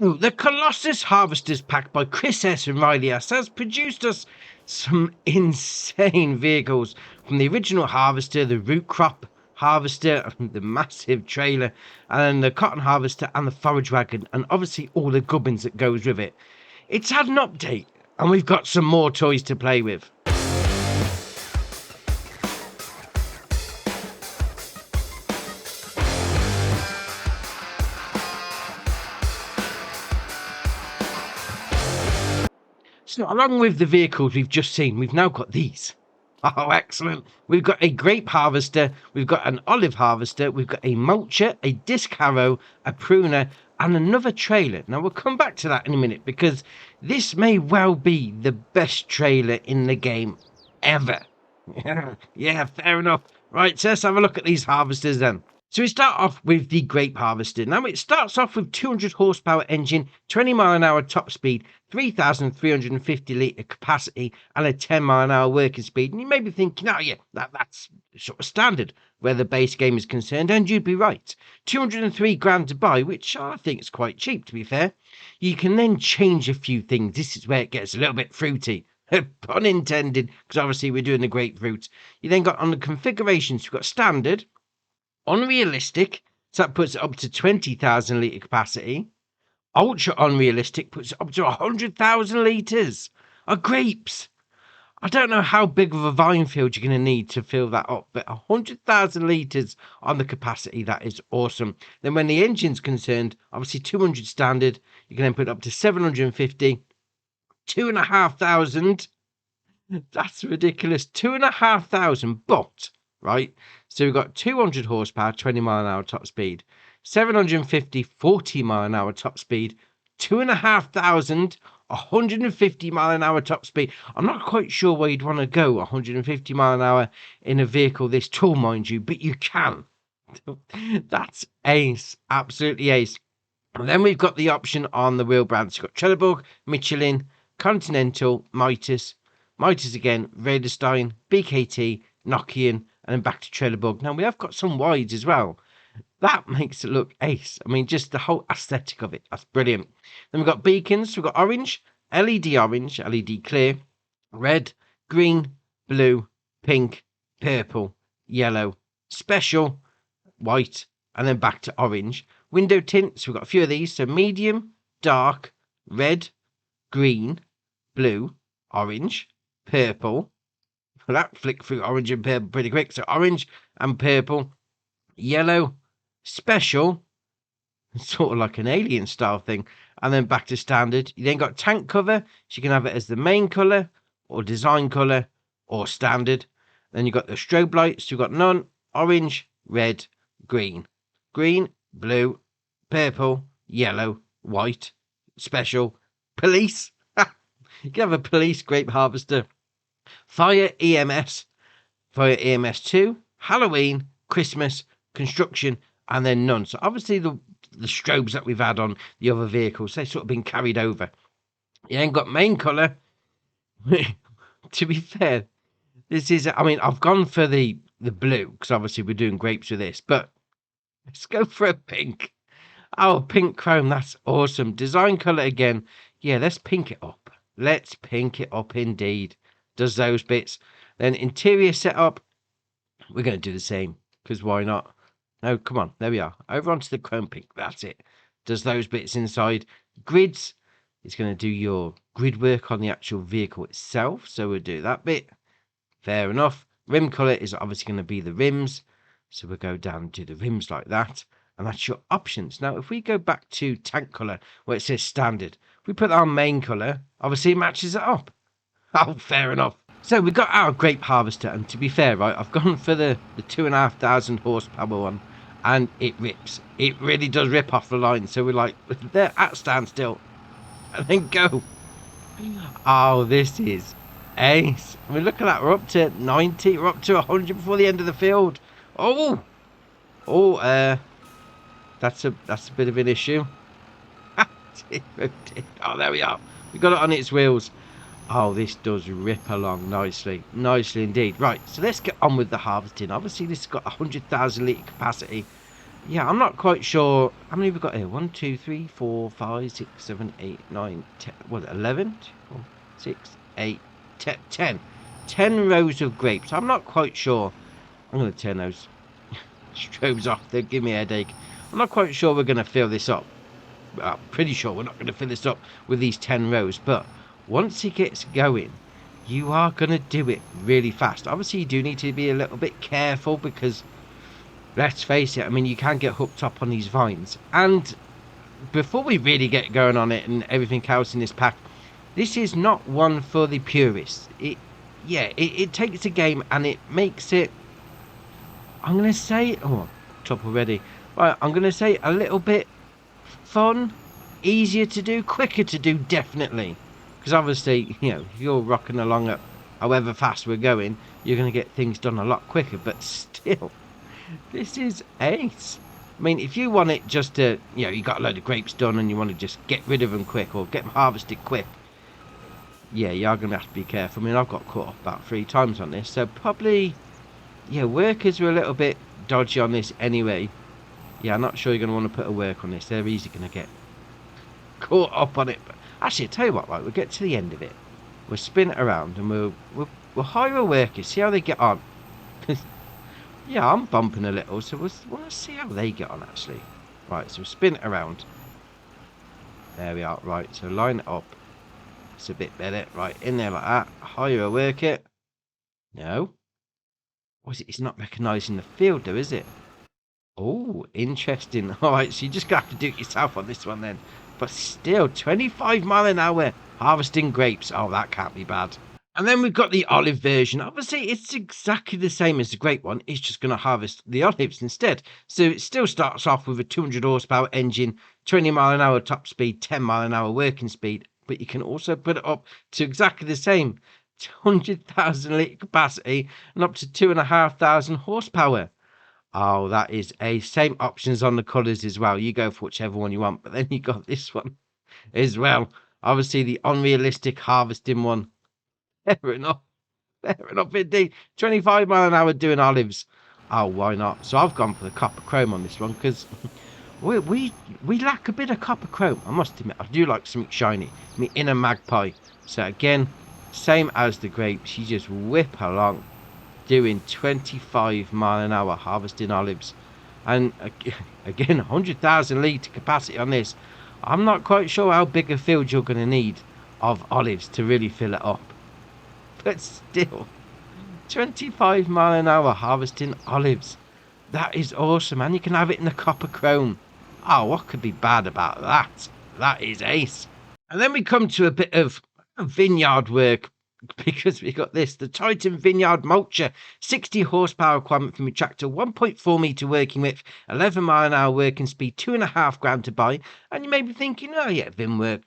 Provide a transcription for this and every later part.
Oh, the Colossus Harvesters Pack by Chris S. and Riley S. has produced us some insane vehicles, from the original harvester, the root crop harvester, the massive trailer, and the cotton harvester and the forage wagon, and obviously all the gubbins that goes with it. It's had an update, and we've got some more toys to play with. So along with the vehicles we've just seen, we've now got these. Oh, excellent. We've got a grape harvester, we've got an olive harvester, we've got a mulcher, a disc harrow, a pruner, and another trailer. Now, we'll come back to that in a minute, because this may well be the best trailer in the game ever. Yeah, fair enough. Right, so let's have a look at these harvesters then. So we start off with the grape harvester. Now it starts off with 200 horsepower engine, 20 mile an hour top speed, 3,350 litre capacity, and a 10 mile an hour working speed. And you may be thinking, oh yeah, that's sort of standard where the base game is concerned, and you'd be right. 203 grand to buy, which I think is quite cheap, to be fair. You can then change a few things. This is where it gets a little bit fruity. Pun intended, because obviously we're doing the grapefruit. You then got on the configurations, we've got standard, unrealistic, so that puts it up to 20,000 litre capacity. Ultra unrealistic puts it up to 100,000 litres of grapes. I don't know how big of a vine field you're going to need to fill that up, but 100,000 litres on the capacity, that is awesome. Then when the engine's concerned, obviously 200 standard, you can then put it up to 750, 2,500. That's ridiculous, 2,500, but right, so we've got 200 horsepower, 20 mile an hour top speed, 750, 40 mile an hour top speed, 2,500, 150 mile an hour top speed. I'm not quite sure where you'd want to go 150 mile an hour in a vehicle this tall, mind you, but you can. That's ace, absolutely ace. And then we've got the option on the wheel brands. You've got Trelleborg, Michelin, Continental, Mitas again, Radarstein, BKT, Nokian, and then back to Trelleborg. Now, we have got some wides as well. That makes it look ace. I mean, just the whole aesthetic of it. That's brilliant. Then we've got beacons. We've got orange, LED clear, red, green, blue, pink, purple, yellow, special, white, and then back to orange. Window tints. We've got a few of these. So medium, dark, red, green, blue, orange, purple. That flick through orange and purple pretty quick. So orange and purple, yellow, special, sort of like an alien style thing, and then back to standard. You then got tank cover, so you can have it as the main colour or design colour or standard. Then you got the strobe lights. You've got none, orange, red, green, blue, purple, yellow, white, special, police. You can have a police grape harvester. Fire EMS 2, Halloween, Christmas, construction, and then none. So obviously the strobes that we've had on the other vehicles, they've sort of been carried over. You ain't got main colour. To be fair, this is, I mean, I've gone for the blue, because obviously we're doing grapes with this, but let's go for a pink. Oh, pink chrome, that's awesome. Design colour again. Yeah, let's pink it up. Let's pink it up indeed. Does those bits. Then interior setup, we're going to do the same, because why not? No, come on, there we are. Over onto the chrome pink, that's it. Does those bits inside. Grids, it's going to do your grid work on the actual vehicle itself, so we'll do that bit. Fair enough. Rim colour is obviously going to be the rims, so we'll go down to the rims like that, and that's your options. Now, if we go back to tank colour, where it says standard, if we put our main colour, obviously it matches it up. Oh, fair enough. So we've got our grape harvester, and to be fair, right, I've gone for the 2,500 horsepower one, and it rips. It really does rip off the line. So we're like, they're at standstill, and then go. Oh, this is ace. I mean, look at that. We're up to 90. We're up to 100 before the end of the field. Oh, that's a bit of an issue. Oh, there we are. We got it on its wheels. Oh, this does rip along nicely indeed. Right, so let's get on with the harvesting. Obviously, this has got 100,000 litre capacity. Yeah, I'm not quite sure how many we've got here. 1, 2, 3, 4, 5, 6, 7, 8, 9, 10. What, 11? 4, 6, 8, 10. 10 rows of grapes. I'm not quite sure. I'm going to turn those strobes off. They give me a headache. I'm not quite sure we're going to fill this up. I'm pretty sure we're not going to fill this up with these 10 rows. But once it gets going, you are going to do it really fast. Obviously, you do need to be a little bit careful because, let's face it, I mean, you can get hooked up on these vines. And before we really get going on it and everything else in this pack, this is not one for the purists. It takes a game and it makes it, I'm going to say, oh, top already. Right, I'm going to say a little bit fun, easier to do, quicker to do, definitely. Because obviously, if you're rocking along at however fast we're going, you're going to get things done a lot quicker. But still, this is ace. I mean, if you want it just to, you got a load of grapes done and you want to just get rid of them quick or get them harvested quick, yeah, you are going to have to be careful. I mean, I've got caught off about 3 times on this, so probably, yeah, workers are a little bit dodgy on this anyway. Yeah, I'm not sure you're going to want to put a work on this. They're easy going to get caught up on it. But actually, I'll tell you what, right, we'll get to the end of it. We'll spin it around and we'll hire a worker, see how they get on. Yeah, I'm bumping a little, so we'll see how they get on, actually. Right, so we'll spin it around. There we are. Right, so line it up. It's a bit better. Right, in there like that. Hire a worker. No. What is it? It's not recognising the field, though, is it? Oh, interesting. All right, so you just got to do it yourself on this one then. But still, 25 mile an hour harvesting grapes. Oh, that can't be bad. And then we've got the olive version. Obviously, it's exactly the same as the grape one. It's just going to harvest the olives instead. So it still starts off with a 200 horsepower engine, 20 mile an hour top speed, 10 mile an hour working speed. But you can also put it up to exactly the same 200,000 litre capacity and up to 2,500 horsepower. Oh, that is a same options on the colours as well. You go for whichever one you want. But then you got this one as well. Obviously, the unrealistic harvesting one. Fair enough. Fair enough indeed. 25 mile an hour doing olives. Oh, why not? So I've gone for the copper chrome on this one because we lack a bit of copper chrome. I must admit, I do like something shiny. Me inner magpie. So again, same as the grapes. You just whip along doing 25 mile an hour harvesting olives. And again, 100,000 litre capacity on this. I'm not quite sure how big a field you're going to need of olives to really fill it up. But still, 25 mile an hour harvesting olives. That is awesome, and you can have it in the copper chrome. Oh, what could be bad about that? That is ace. And then we come to a bit of vineyard work because we got this, the Titan Vineyard Mulcher, 60 horsepower requirement from your tractor, 1.4 metre working width, 11 mile an hour working speed, 2.5 grand to buy. And you may be thinking, oh yeah, vineyard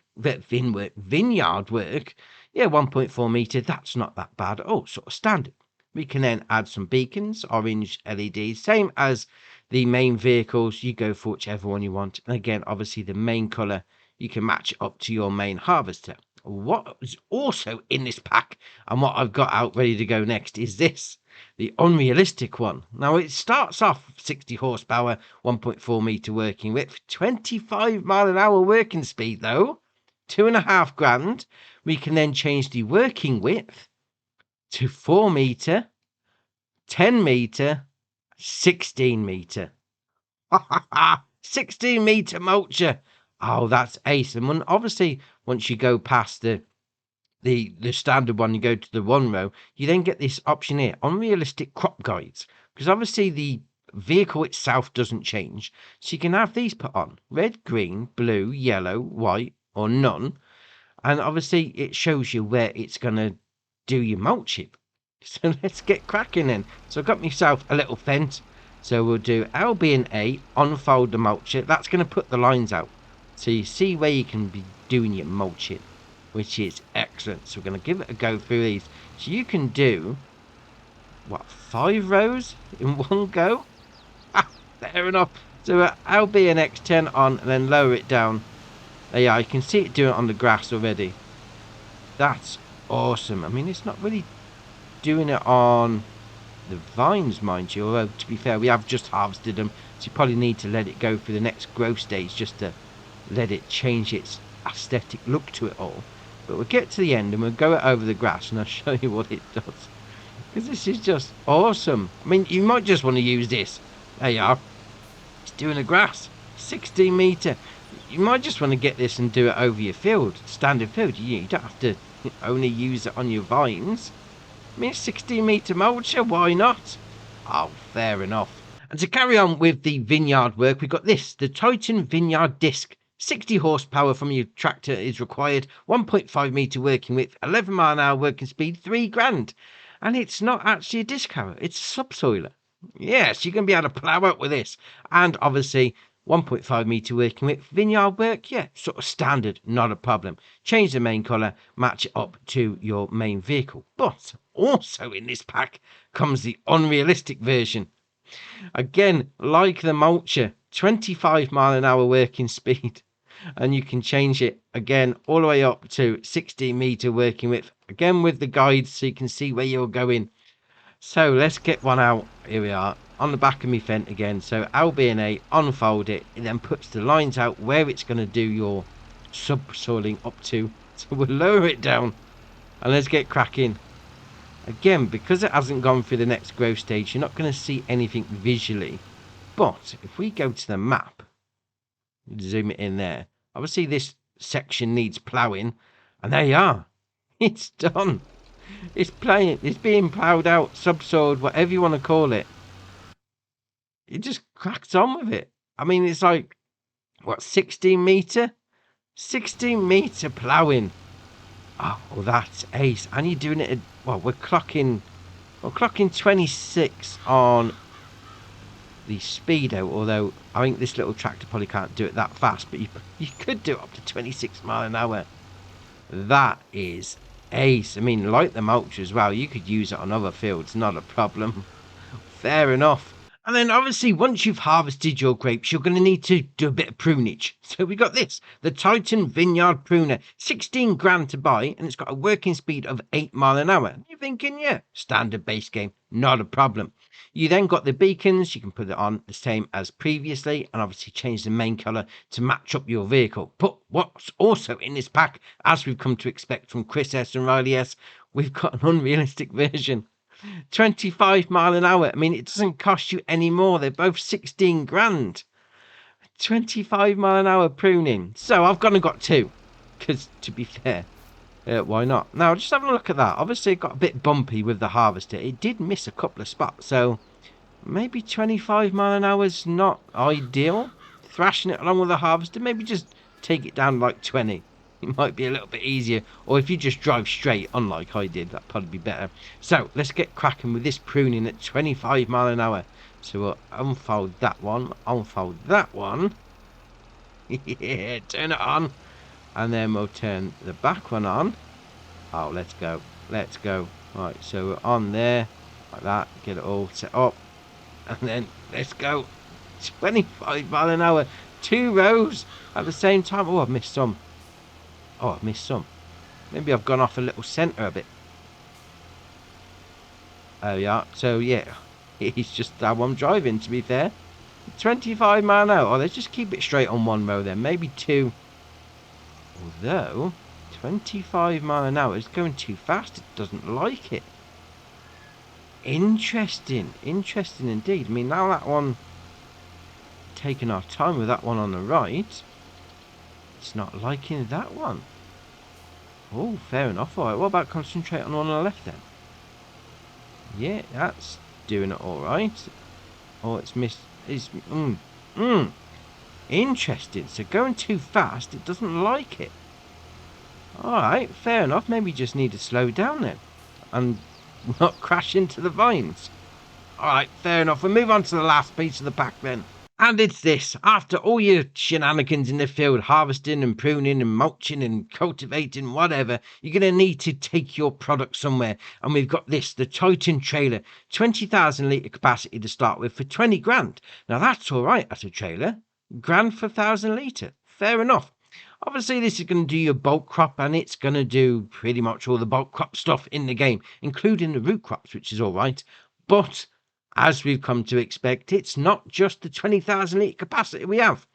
work. Yeah, 1.4 metre, that's not that bad. Oh, sort of standard. We can then add some beacons, orange LEDs, same as the main vehicles. You go for whichever one you want. And again, obviously the main colour, you can match it up to your main harvester. What is also in this pack and what I've got out ready to go next is this, the unrealistic one. Now it starts off 60 horsepower, 1.4 metre working width, 25 mile an hour working speed though, 2.5 grand. We can then change the working width to 4 metre, 10 metre, 16 metre. 16 metre mulcher. Oh, that's ace. And obviously, once you go past the standard one, you go to the 1 row, you then get this option here, unrealistic crop guides. Because obviously the vehicle itself doesn't change. So you can have these put on. Red, green, blue, yellow, white, or none. And obviously it shows you where it's going to do your mulching. So let's get cracking then. So I've got myself a little fence. So we'll do LB and A, unfold the mulcher. That's going to put the lines out. So you see where you can be doing your mulching, which is excellent. So we're going to give it a go through these. So you can do, what, 5 rows in one go? Fair enough. So LB and X turn on and then lower it down. Yeah, you can see it doing it on the grass already. That's awesome. I mean, it's not really doing it on the vines, mind you. Although, to be fair, we have just harvested them, so you probably need to let it go through the next growth stage just to let it change its aesthetic look to it all. But we'll get to the end and we'll go over the grass and I'll show you what it does. Because this is just awesome. I mean, you might just want to use this. There you are. It's doing the grass. 16 metre. You might just want to get this and do it over your field. Standard field. You don't have to only use it on your vines. I mean, 16 metre mulcher. Why not? Oh, fair enough. And to carry on with the vineyard work, we've got this. The Titan Vineyard Disc. 60 horsepower from your tractor is required. 1.5 metre working width. 11 mile an hour working speed. 3 grand. And it's not actually a disc harrow. It's a subsoiler. Yes, you're going to be able to plough out with this. And obviously, 1.5 metre working width. Vineyard work, yeah, sort of standard, not a problem. Change the main colour, match it up to your main vehicle. But also in this pack comes the unrealistic version. Again, like the mulcher, 25 mile an hour working speed. And you can change it again all the way up to 16 metre working width. Again with the guides so you can see where you're going. So let's get one out. Here we are on the back of my fence again. So LB&A, unfold it. It then puts the lines out where it's going to do your subsoiling up to. So we'll lower it down and let's get cracking. Again, because it hasn't gone through the next growth stage, you're not going to see anything visually. But if we go to the map, zoom it in there. Obviously this section needs ploughing. And there you are. It's done. It's being ploughed out, subsoiled, whatever you want to call it. It just cracks on with it. I mean, it's like, what, 16 metre? 16 metre ploughing. Oh, well, that's ace. And you're doing it at, well, we're clocking 26 on the speedo, although I think this little tractor probably can't do it that fast, but you could do it up to 26 mile an hour. That is ace. I mean, like the mulcher as well, you could use it on other fields, not a problem. Fair enough. And then obviously once you've harvested your grapes, you're going to need to do a bit of prunage. So we got this, the Titan Vineyard Pruner, 16 grand to buy, and it's got a working speed of 8 mile an hour. You're thinking, yeah, standard base game, not a problem. You then got the beacons, you can put it on the same as previously, and obviously change the main colour to match up your vehicle. But what's also in this pack, as we've come to expect from Chris S and Riley S, we've got an unrealistic version. 25 mile an hour. I mean, it doesn't cost you any more. They're both 16 grand. 25 mile an hour pruning. So I've gone and got two. Because, to be fair, why not? Now, just having a look at that. Obviously, it got a bit bumpy with the harvester. It did miss a couple of spots. So, maybe 25 mile an hour is not ideal. Thrashing it along with the harvester. Maybe just take it down like 20. It might be a little bit easier. Or if you just drive straight, unlike I did, that'd probably be better. So, let's get cracking with this pruning at 25 mile an hour. So, we'll unfold that one. Unfold that one. Yeah, turn it on. And then we'll turn the back one on. Oh, let's go. Let's go. Right, so we're on there. Like that. Get it all set up. And then, let's go. 25 mile an hour. 2 rows at the same time. Oh, I've missed some. Oh, I've missed some. Maybe I've gone off a little centre a bit. There we are. So, yeah. It's just how I'm driving, to be fair. 25 mile an hour. Oh, let's just keep it straight on one row then. Maybe 2. Although, 25 mile an hour is going too fast. It doesn't like it. Interesting. Interesting indeed. I mean, now that one... Taking our time with that one on the right... It's not liking that one. Oh, fair enough. Alright, what about concentrate on the one on the left then? Yeah, that's doing it alright. Oh, it's missed. It's, interesting. So going too fast, it doesn't like it. Alright, fair enough. Maybe you just need to slow down then. And not crash into the vines. Alright, fair enough. We'll move on to the last piece of the pack then. And it's this. After all your shenanigans in the field, harvesting and pruning and mulching and cultivating, whatever, you're going to need to take your product somewhere. And we've got this, the Titan trailer, 20,000 litre capacity to start with for 20 grand. Now that's all right at a trailer. Grand for 1,000 litre. Fair enough. Obviously, this is going to do your bulk crop, and it's going to do pretty much all the bulk crop stuff in the game, including the root crops, which is all right. But as we've come to expect, it's not just the 20,000 litre capacity we have.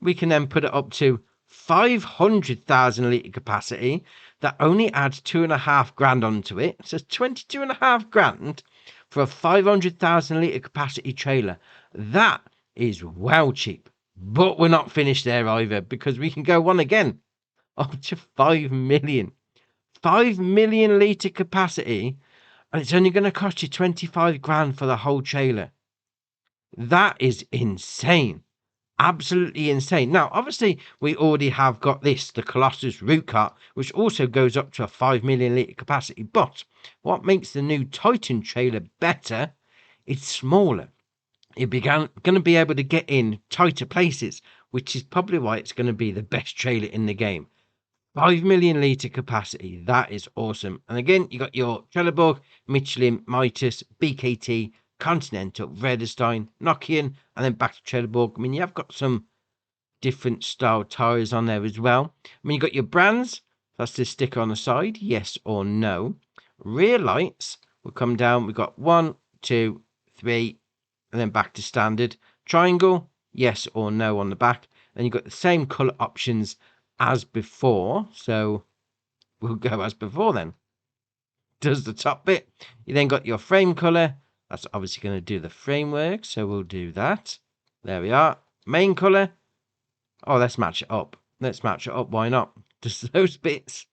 We can then put it up to 500,000 litre capacity. That only adds 2.5 grand onto it. So 22.5 grand for a 500,000 litre capacity trailer. That is well cheap. But we're not finished there either, because we can go one again up to 5 million. 5 million litre capacity, and it's only going to cost you 25 grand for the whole trailer. That is insane. Absolutely insane. Now, obviously, we already have got this, the Colossus root cart, which also goes up to a 5 million litre capacity. But what makes the new Titan trailer better, it's smaller. You're going to be able to get in tighter places, which is probably why it's going to be the best trailer in the game. 5 million litre capacity. That is awesome. And again, you got your Trelleborg, Michelin, Mitas, BKT, Continental, Vredestein, Nokian, and then back to Trelleborg. I mean, you have got some different style tyres on there as well. I mean, you got your brands. That's the sticker on the side. Yes or no. Rear lights will come down. We've got 1, 2, 3, and then back to standard. Triangle, yes or no on the back. And you've got the same colour options as before. So we'll go as before then. Does the top bit. You then got your frame colour. That's obviously going to do the framework, so we'll do that. There we are. Main colour. Oh, let's match it up. Let's match it up. Why not? Just those bits.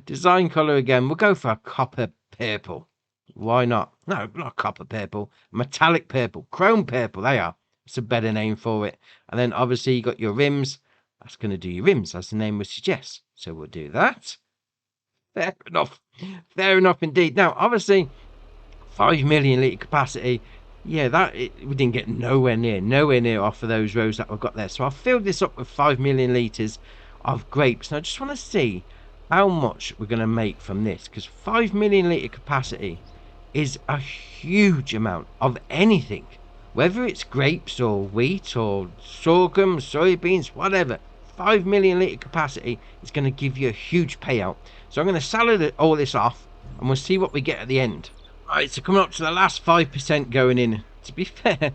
Design colour again. We'll go for a copper purple. Why not? No, not copper purple. Metallic purple. Chrome purple. They are. It's a better name for it. And then obviously you got your rims. That's going to do your rims, as the name would suggest. So we'll do that. Fair enough. Fair enough indeed. Now, obviously, 5 million litre capacity. Yeah, we didn't get nowhere near off of those rows that we've got there. So I've filled this up with 5 million litres of grapes. And I just want to see how much we're going to make from this. Because 5 million litre capacity is a huge amount of anything. Whether it's grapes or wheat or sorghum, soybeans, whatever. 5 million litre capacity is going to give you a huge payout. So I'm going to salad all this off and we'll see what we get at the end. Right, so coming up to the last 5% going in. To be fair, I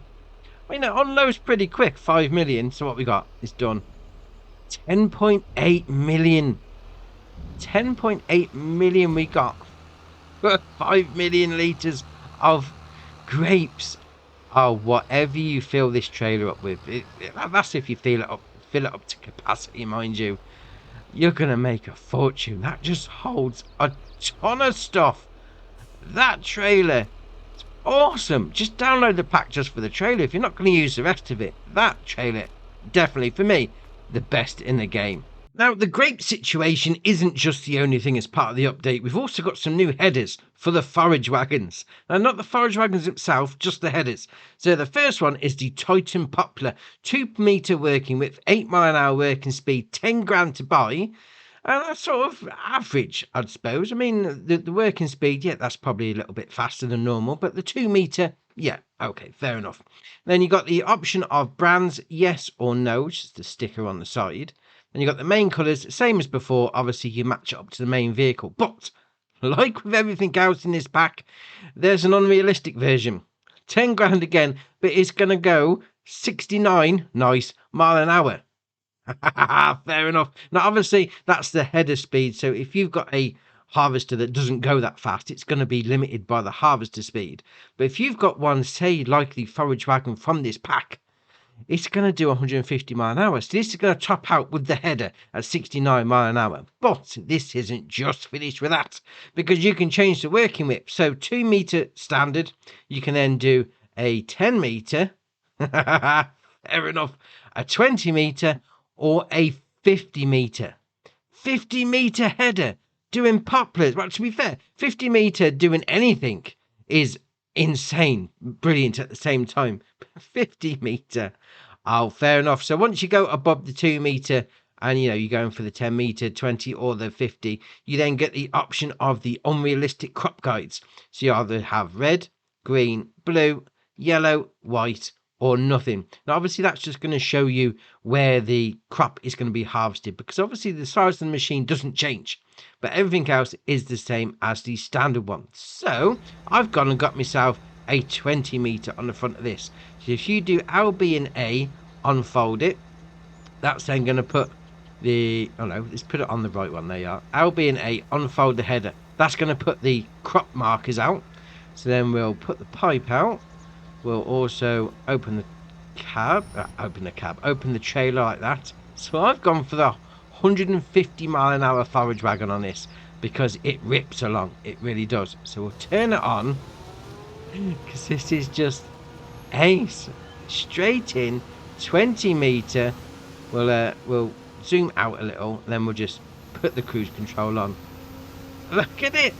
mean, it unloads pretty quick, 5 million. So what we got is done. 10.8 million. 10.8 million we got for 5 million litres of grapes. Oh, whatever you fill this trailer up with, that's if you fill it up to capacity, mind you. You're going to make a fortune. That just holds a ton of stuff. That trailer, it's awesome. Just download the pack just for the trailer if you're not going to use the rest of it. That trailer, definitely, for me, the best in the game. Now, the grape situation isn't just the only thing as part of the update. We've also got some new headers for the forage wagons. Now, not the forage wagons itself, just the headers. So the first one is the Titan Poplar. 2 metre working width, 8 mile an hour working speed, 10 grand to buy. And that's sort of average, I'd suppose. I mean, the working speed, yeah, that's probably a little bit faster than normal. But the 2 metre, yeah, okay, fair enough. Then you got the option of brands, yes or no, which is the sticker on the side. Then you got the main colours, same as before. Obviously, you match it up to the main vehicle. But, like with everything else in this pack, there's an unrealistic version. 10 grand again, but it's going to go 69, nice, mile an hour. Fair enough. Now, obviously, that's the header speed. So if you've got a harvester that doesn't go that fast, it's going to be limited by the harvester speed. But if you've got one, say, like the forage wagon from this pack, it's going to do 150 mile an hour. So this is going to top out with the header at 69 mile an hour. But this isn't just finished with that, because you can change the working width. So 2 metre standard, you can then do a 10 metre, fair enough, a 20 metre, or a 50 metre. 50 metre header doing poplars. Well, to be fair, 50 metre doing anything is insane. Brilliant at the same time. 50 metre. Oh, fair enough. So once you go above the 2 metre and, you're going for the 10 metre, 20 or the 50, you then get the option of the unrealistic crop guides. So you either have red, green, blue, yellow, white, or nothing. Now, obviously, that's just going to show you where the crop is going to be harvested, because obviously the size of the machine doesn't change, but everything else is the same as the standard one. So I've gone and got myself a 20 meter on the front of this. So if you do LB and A, unfold it, that's then going to put the, oh no, let's put it on the right one. There you are. LB and A, unfold the header. That's going to put the crop markers out. So then we'll put the pipe out. We'll also open the cab, open the trailer like that. So I've gone for the 150 mile an hour forage wagon on this because it rips along. It really does. So we'll turn it on because this is just ace. Straight in, 20 meter. We'll zoom out a little, then we'll just put the cruise control on. Look at it!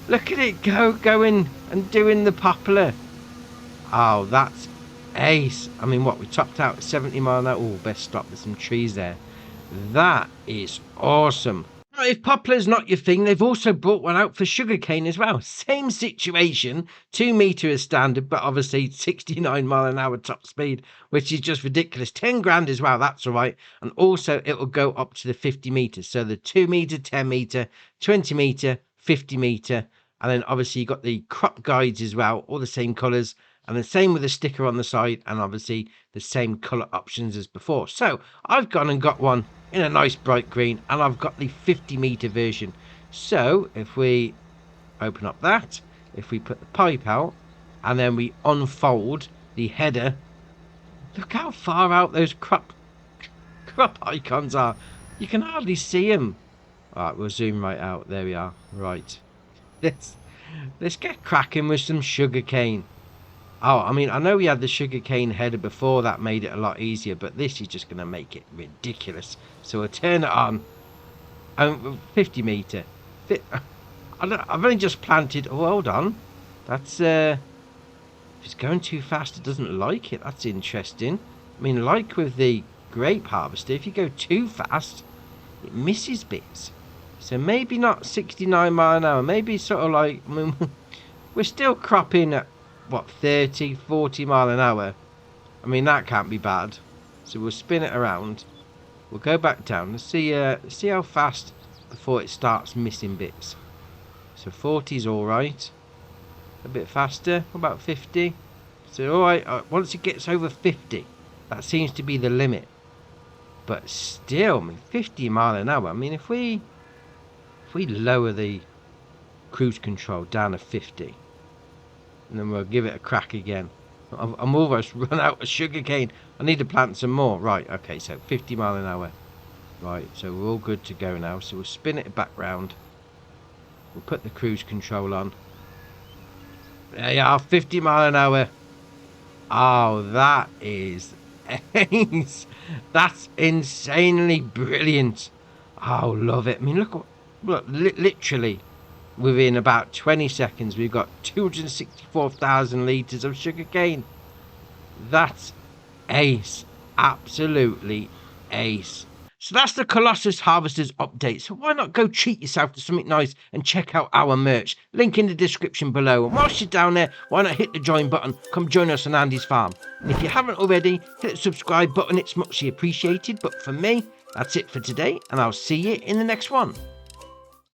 Look at it going and doing the poplar. Oh, that's ace. I mean, what, we topped out at 70 mile an hour. Oh, best stop, there's some trees there. That is awesome. Now, if poplar's not your thing, they've also brought one out for sugarcane as well. Same situation, 2 meter is standard, but obviously 69 mile an hour top speed, which is just ridiculous. 10 grand as well, that's all right. And also it will go up to the 50 meters. So the 2 meter, 10 meter, 20 meter, 50 meter. And then obviously you got the crop guides as well, all the same colors. And the same with the sticker on the side, and obviously the same color options as before. So I've gone and got one in a nice bright green, and I've got the 50 meter version. So if we open up that, if we put the pipe out, and then we unfold the header, look how far out those crop icons are. You can hardly see them. All right, we'll zoom right out. There we are. Right, let's get cracking with some sugarcane. Oh, I mean, I know we had the sugarcane header before, that made it a lot easier, but this is just going to make it ridiculous. So we'll turn it on. 50 meter. I've only just planted. Oh, hold on. That's, if it's going too fast, it doesn't like it. That's interesting. I mean, like with the grape harvester, if you go too fast, it misses bits. So maybe not 69 mile an hour. Maybe sort of like, I mean, we're still cropping at, what, 30, 40 mile an hour. I mean, that can't be bad. So we'll spin it around. We'll go back down. Let's see how fast before it starts missing bits. So 40 is all right. A bit faster. What about 50? So all right. Once it gets over 50, that seems to be the limit. But still, I mean, 50 mile an hour. I mean, if we lower the cruise control down to 50. And then we'll give it a crack again. I'm almost run out of sugarcane. I need to plant some more. Right, okay, so 50 mile an hour. Right, so we're all good to go now. So we'll spin it back round. We'll put the cruise control on. There you are, 50 mile an hour. Oh, that is ace. That's insanely brilliant. Oh, love it. I mean, look, literally. Within about 20 seconds, we've got 264,000 litres of sugarcane. That's ace. Absolutely ace. So that's the Colossus Harvesters update. So why not go treat yourself to something nice and check out our merch. Link in the description below. And whilst you're down there, why not hit the join button? Come join us on Andy's farm. And if you haven't already, hit the subscribe button. It's muchly appreciated. But for me, that's it for today. And I'll see you in the next one.